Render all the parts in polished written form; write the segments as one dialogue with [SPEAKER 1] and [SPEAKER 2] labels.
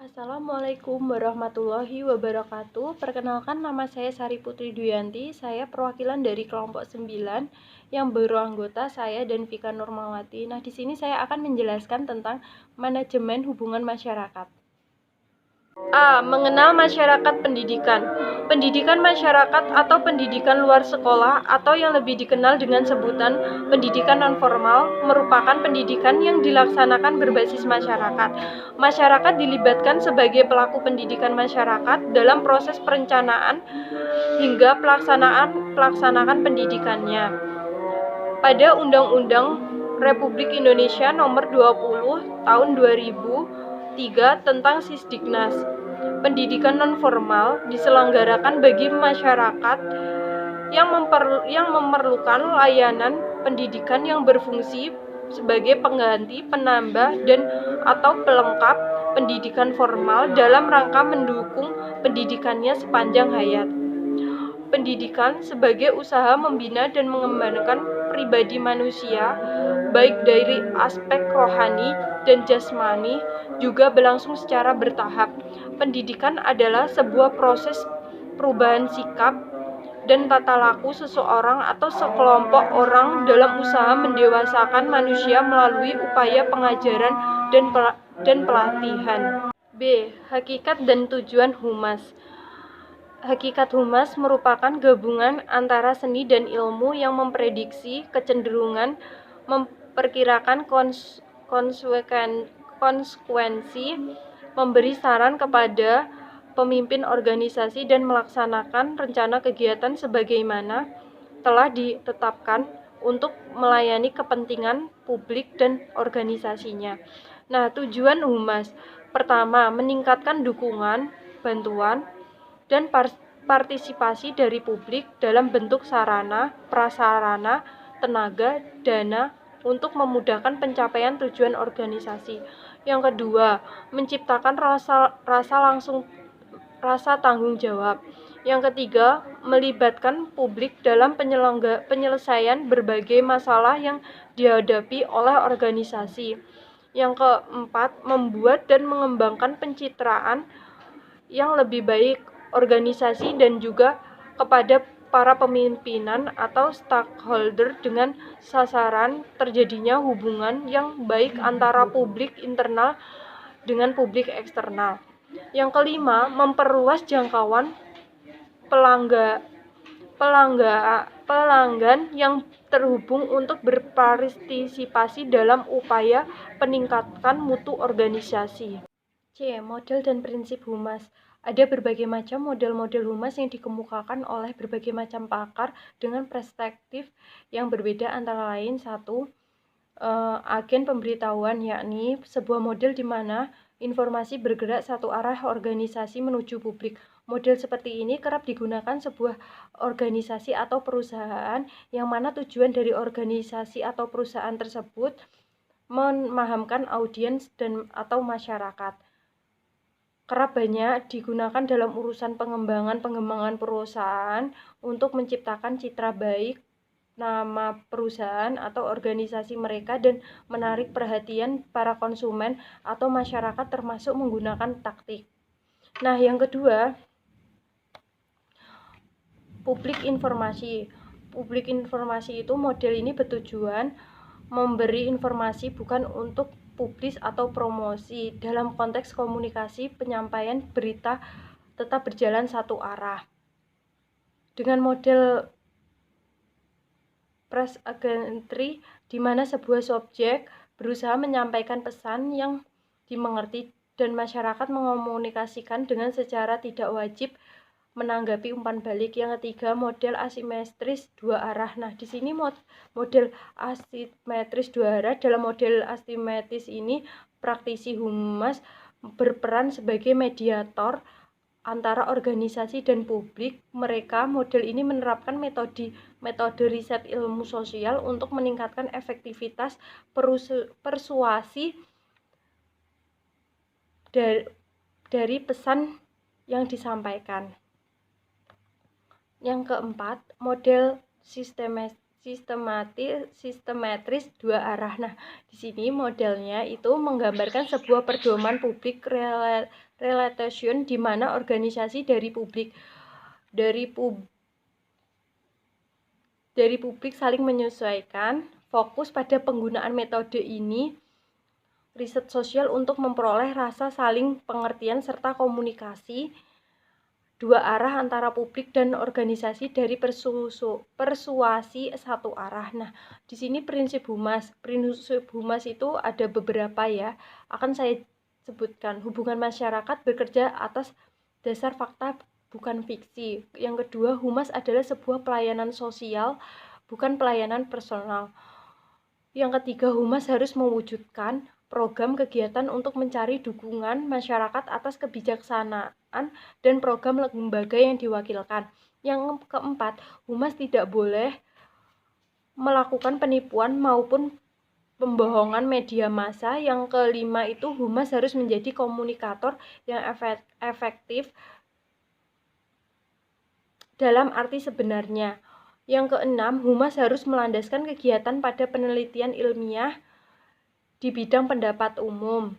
[SPEAKER 1] Assalamualaikum warahmatullahi wabarakatuh. Perkenalkan, nama saya Sari Putri Duyanti. Saya perwakilan dari kelompok 9 yang beranggota saya dan Vika Nurmawati. Nah, di sini saya akan menjelaskan tentang manajemen hubungan masyarakat. A. Mengenal masyarakat pendidikan. Pendidikan masyarakat atau pendidikan luar sekolah atau yang lebih dikenal dengan sebutan pendidikan nonformal merupakan pendidikan yang dilaksanakan berbasis masyarakat. Masyarakat dilibatkan sebagai pelaku pendidikan masyarakat dalam proses perencanaan hingga pelaksanaan pendidikannya. Pada Undang-Undang Republik Indonesia Nomor 20 Tahun 2003 tentang Sisdiknas, pendidikan nonformal diselenggarakan bagi masyarakat yang memerlukan layanan pendidikan yang berfungsi sebagai pengganti, penambah, dan atau pelengkap pendidikan formal dalam rangka mendukung pendidikannya sepanjang hayat. Pendidikan sebagai usaha membina dan mengembangkan pribadi manusia, baik dari aspek rohani dan jasmani, juga berlangsung secara bertahap. Pendidikan adalah sebuah proses perubahan sikap dan tata laku seseorang atau sekelompok orang dalam usaha mendewasakan manusia melalui upaya pengajaran dan pelatihan. B. Hakikat dan tujuan humas. Hakikat humas merupakan gabungan antara seni dan ilmu yang memprediksi kecenderungan, memperkirakan konsekuensi, memberi saran kepada pemimpin organisasi dan melaksanakan rencana kegiatan sebagaimana telah ditetapkan untuk melayani kepentingan publik dan organisasinya. Nah, tujuan humas pertama, meningkatkan dukungan, bantuan, dan partisipasi dari publik dalam bentuk sarana, prasarana, tenaga, dana untuk memudahkan pencapaian tujuan organisasi. Yang kedua, menciptakan rasa tanggung jawab. Yang ketiga, melibatkan publik dalam penyelesaian berbagai masalah yang dihadapi oleh organisasi. Yang keempat, membuat dan mengembangkan pencitraan yang lebih baik organisasi dan juga kepada para pemimpinan atau stakeholder dengan sasaran terjadinya hubungan yang baik antara publik internal dengan publik eksternal. Yang kelima, memperluas jangkauan pelanggan yang terhubung untuk berpartisipasi dalam upaya peningkatan mutu organisasi. C. Model dan prinsip humas. Ada berbagai macam model-model humas yang dikemukakan oleh berbagai macam pakar dengan perspektif yang berbeda, antara lain satu, agen pemberitahuan, yakni sebuah model di mana informasi bergerak satu arah organisasi menuju publik. Model seperti ini kerap digunakan sebuah organisasi atau perusahaan yang mana tujuan dari organisasi atau perusahaan tersebut memahamkan audiens dan atau masyarakat. Kerap banyak digunakan dalam urusan pengembangan perusahaan untuk menciptakan citra baik nama perusahaan atau organisasi mereka dan menarik perhatian para konsumen atau masyarakat, termasuk menggunakan taktik. Nah, yang kedua, publik informasi. Publik informasi itu model ini bertujuan memberi informasi bukan untuk publis atau promosi. Dalam konteks komunikasi, penyampaian berita tetap berjalan satu arah. Dengan model press agentry, di mana sebuah subjek berusaha menyampaikan pesan yang dimengerti dan masyarakat mengomunikasikan dengan secara tidak wajib menanggapi umpan balik. Yang ketiga, model asimetris dua arah. Nah, di sini model asimetris dua arah. Dalam model asimetris ini, praktisi humas berperan sebagai mediator antara organisasi dan publik. Model ini menerapkan metode riset ilmu sosial untuk meningkatkan efektivitas persuasi dari pesan yang disampaikan. Yang keempat, model sistematris dua arah. Nah, di sini modelnya itu menggambarkan sebuah pedoman public relation di mana organisasi dari publik saling menyesuaikan. Fokus pada penggunaan metode ini riset sosial untuk memperoleh rasa saling pengertian serta komunikasi dua arah antara publik dan organisasi dari persuasi satu arah. Nah, di sini prinsip humas. Prinsip humas itu ada beberapa ya. Akan saya sebutkan. Hubungan masyarakat bekerja atas dasar fakta bukan fiksi. Yang kedua, humas adalah sebuah pelayanan sosial, bukan pelayanan personal. Yang ketiga, humas harus mewujudkan program kegiatan untuk mencari dukungan masyarakat atas kebijaksanaan dan program lembaga yang diwakilkan. Yang keempat, humas tidak boleh melakukan penipuan maupun pembohongan media massa. Yang kelima itu, humas harus menjadi komunikator yang efektif dalam arti sebenarnya. Yang keenam, humas harus melandaskan kegiatan pada penelitian ilmiah di bidang pendapat umum.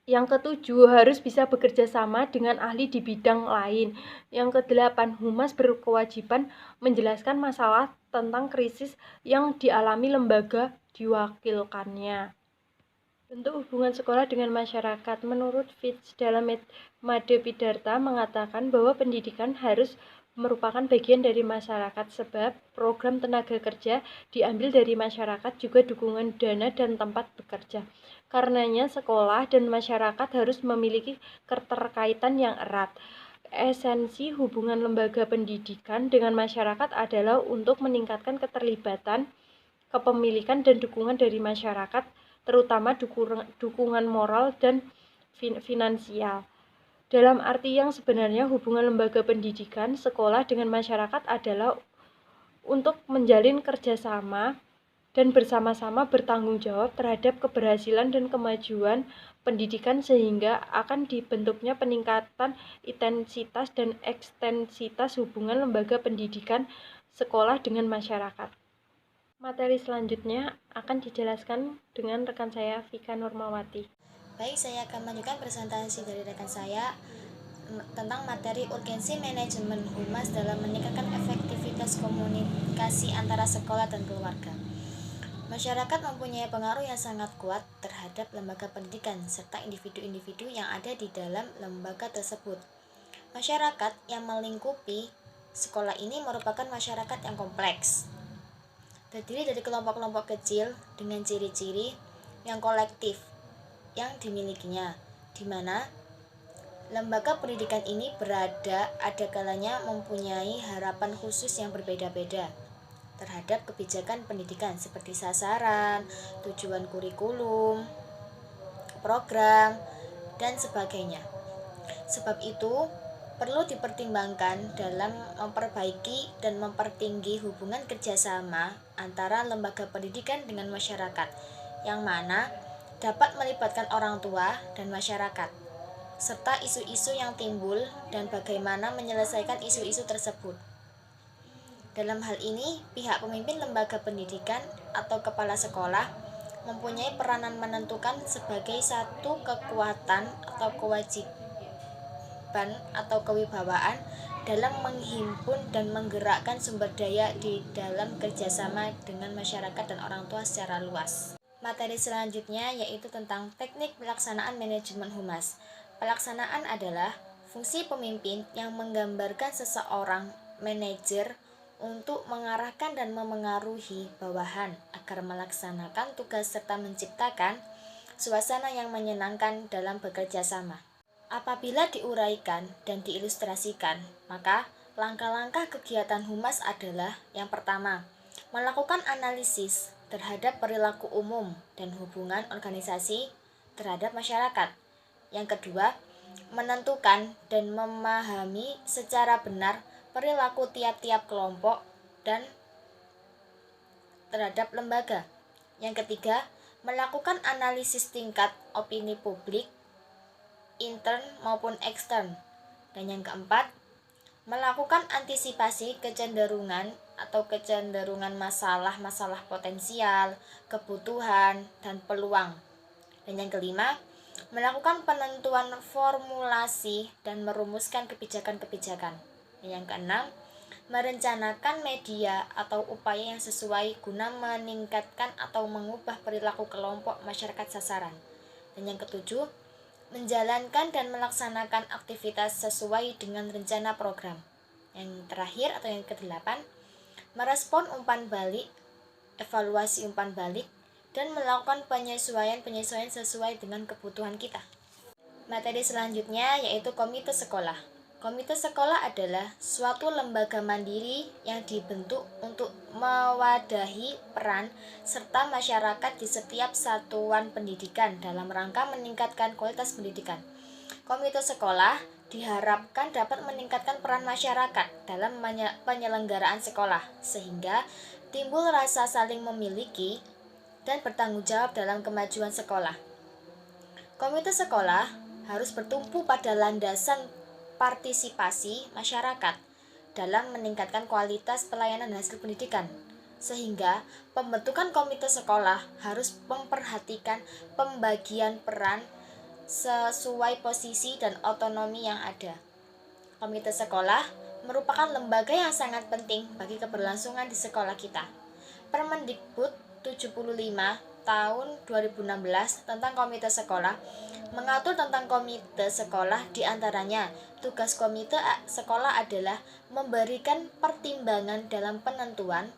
[SPEAKER 1] Yang ketujuh, harus bisa bekerja sama dengan ahli di bidang lain. Yang kedelapan, humas berkewajiban menjelaskan masalah tentang krisis yang dialami lembaga diwakilkannya. Bentuk hubungan sekolah dengan masyarakat. Menurut Fitch dalam Made Pidarta mengatakan bahwa pendidikan harus merupakan bagian dari masyarakat sebab program tenaga kerja diambil dari masyarakat, juga dukungan dana dan tempat bekerja. Karenanya sekolah dan masyarakat harus memiliki keterkaitan yang erat. Esensi hubungan lembaga pendidikan dengan masyarakat adalah untuk meningkatkan keterlibatan, kepemilikan dan dukungan dari masyarakat, terutama dukungan moral dan finansial. Dalam arti yang sebenarnya, hubungan lembaga pendidikan sekolah dengan masyarakat adalah untuk menjalin kerjasama dan bersama-sama bertanggung jawab terhadap keberhasilan dan kemajuan pendidikan sehingga akan dibentuknya peningkatan intensitas dan ekstensitas hubungan lembaga pendidikan sekolah dengan masyarakat. Materi selanjutnya akan dijelaskan dengan rekan saya, Vika Nurmawati.
[SPEAKER 2] Baik, saya akan menunjukkan presentasi dari rekan saya tentang materi urgensi manajemen humas dalam meningkatkan efektivitas komunikasi antara sekolah dan keluarga. Masyarakat mempunyai pengaruh yang sangat kuat terhadap lembaga pendidikan serta individu-individu yang ada di dalam lembaga tersebut. Masyarakat yang melingkupi sekolah ini merupakan masyarakat yang kompleks, terdiri dari kelompok-kelompok kecil dengan ciri-ciri yang kolektif yang dimilikinya, di mana lembaga pendidikan ini ada kalanya mempunyai harapan khusus yang berbeda-beda terhadap kebijakan pendidikan seperti sasaran, tujuan kurikulum, program, dan sebagainya. Sebab itu, perlu dipertimbangkan dalam memperbaiki dan mempertinggi hubungan kerjasama antara lembaga pendidikan dengan masyarakat, yang mana dapat melibatkan orang tua dan masyarakat, serta isu-isu yang timbul dan bagaimana menyelesaikan isu-isu tersebut. Dalam hal ini, pihak pemimpin lembaga pendidikan atau kepala sekolah mempunyai peranan menentukan sebagai satu kekuatan atau kewajiban atau kewibawaan dalam menghimpun dan menggerakkan sumber daya di dalam kerjasama dengan masyarakat dan orang tua secara luas. Materi selanjutnya yaitu tentang teknik pelaksanaan manajemen humas. Pelaksanaan adalah fungsi pemimpin yang menggambarkan seseorang manajer untuk mengarahkan dan memengaruhi bawahan agar melaksanakan tugas serta menciptakan suasana yang menyenangkan dalam bekerja sama. Apabila diuraikan dan diilustrasikan, maka langkah-langkah kegiatan humas adalah yang pertama, melakukan analisis terhadap perilaku umum dan hubungan organisasi terhadap masyarakat. Yang kedua, menentukan dan memahami secara benar perilaku tiap-tiap kelompok dan terhadap lembaga. Yang ketiga, melakukan analisis tingkat opini publik, intern maupun ekstern. Dan yang keempat, melakukan antisipasi kecenderungan atau kecenderungan masalah-masalah potensial, kebutuhan, dan peluang. Dan yang kelima, melakukan penentuan formulasi dan merumuskan kebijakan-kebijakan. Dan yang keenam, merencanakan media atau upaya yang sesuai guna meningkatkan atau mengubah perilaku kelompok masyarakat sasaran. Dan yang ketujuh, menjalankan dan melaksanakan aktivitas sesuai dengan rencana program. Yang terakhir atau yang kedelapan, merespon umpan balik, evaluasi umpan balik, dan melakukan penyesuaian sesuai dengan kebutuhan kita. Materi selanjutnya yaitu komite sekolah. Komite sekolah adalah suatu lembaga mandiri yang dibentuk untuk mewadahi peran serta masyarakat di setiap satuan pendidikan dalam rangka meningkatkan kualitas pendidikan. Komite sekolah diharapkan dapat meningkatkan peran masyarakat dalam penyelenggaraan sekolah, sehingga timbul rasa saling memiliki dan bertanggung jawab dalam kemajuan sekolah. Komite sekolah harus bertumpu pada landasan partisipasi masyarakat dalam meningkatkan kualitas pelayanan hasil pendidikan, sehingga pembentukan komite sekolah harus memperhatikan pembagian peran sesuai posisi dan otonomi yang ada. Komite sekolah merupakan lembaga yang sangat penting bagi keberlangsungan di sekolah kita. Permendikbud 75 tahun 2016 tentang komite sekolah mengatur tentang komite sekolah, diantaranya tugas komite sekolah adalah memberikan pertimbangan dalam penentuan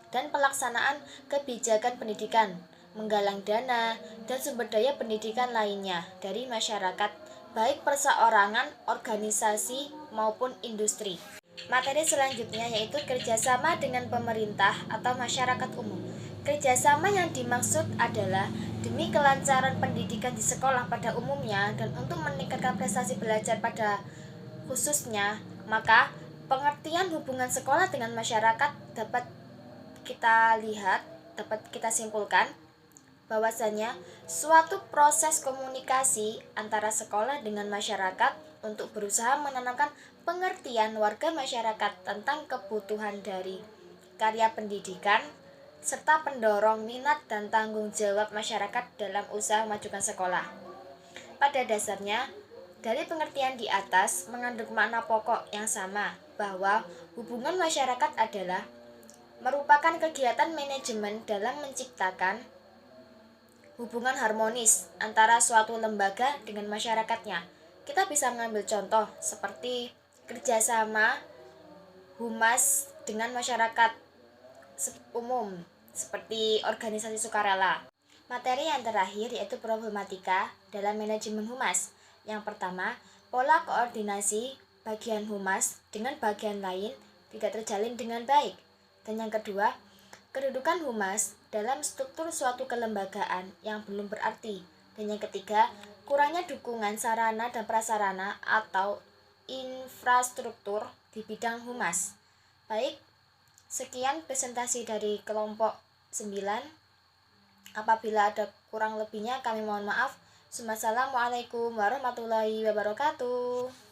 [SPEAKER 2] dan pelaksanaan kebijakan pendidikan, menggalang dana dan sumber daya pendidikan lainnya dari masyarakat, baik perseorangan, organisasi, maupun industri. Materi selanjutnya yaitu kerjasama dengan pemerintah atau masyarakat umum. Kerjasama yang dimaksud adalah demi kelancaran pendidikan di sekolah pada umumnya dan untuk meningkatkan prestasi belajar pada khususnya, maka pengertian hubungan sekolah dengan masyarakat dapat kita simpulkan bahwasanya suatu proses komunikasi antara sekolah dengan masyarakat untuk berusaha menanamkan pengertian warga masyarakat tentang kebutuhan dari karya pendidikan, serta pendorong minat dan tanggung jawab masyarakat dalam usaha memajukan sekolah. Pada dasarnya, dari pengertian di atas mengandung makna pokok yang sama, bahwa hubungan masyarakat adalah merupakan kegiatan manajemen dalam menciptakan hubungan harmonis antara suatu lembaga dengan masyarakatnya. Kita bisa mengambil contoh seperti kerjasama humas dengan masyarakat umum seperti organisasi sukarela. Materi yang terakhir yaitu problematika dalam manajemen humas. Yang pertama, pola koordinasi bagian humas dengan bagian lain tidak terjalin dengan baik. Dan yang kedua, kedudukan humas dalam struktur suatu kelembagaan yang belum berarti. Dan yang ketiga, kurangnya dukungan sarana dan prasarana atau infrastruktur di bidang humas. Baik, sekian presentasi dari kelompok 9. Apabila ada kurang lebihnya kami mohon maaf. Wassalamualaikum warahmatullahi wabarakatuh.